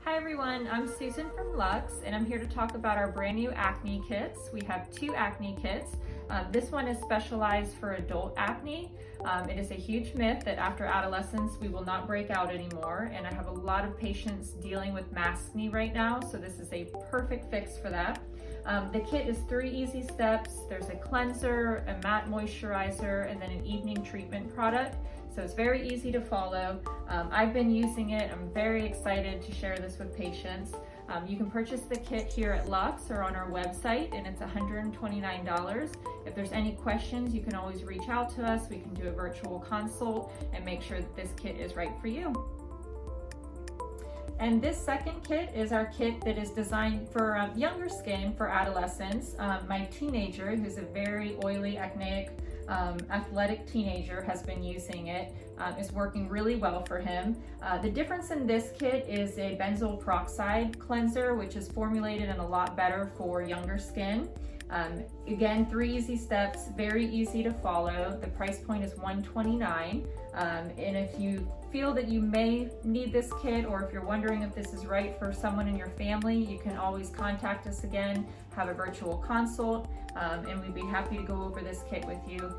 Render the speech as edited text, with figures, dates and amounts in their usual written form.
Hi everyone, I'm Susan from Lux and I'm here to talk about our brand new acne kits. We have 2 acne kits. This one is specialized for adult acne. It is a huge myth that after adolescence we will not break out anymore, and I have a lot of patients dealing with maskne right now, so this is a perfect fix for that. The kit is 3 easy steps. There's a cleanser, a matte moisturizer, and then an evening treatment product. So it's very easy to follow. I've been using it. I'm very excited to share this with patients. You can purchase the kit here at Lux or on our website, and it's $129. If there's any questions, you can always reach out to us. We can do a virtual consult and make sure that this kit is right for you. And this second kit is our kit that is designed for younger skin, for adolescents. My teenager, who's a very oily, acneic, athletic teenager, has been using it. It's working really well for him. The difference in this kit is a benzoyl peroxide cleanser, which is formulated and a lot better for younger skin. Again, 3 easy steps, very easy to follow. The price point is $129. And if you feel that you may need this kit, or if you're wondering if this is right for someone in your family, you can always contact us again, have a virtual consult, and we'd be happy to go over this kit with you.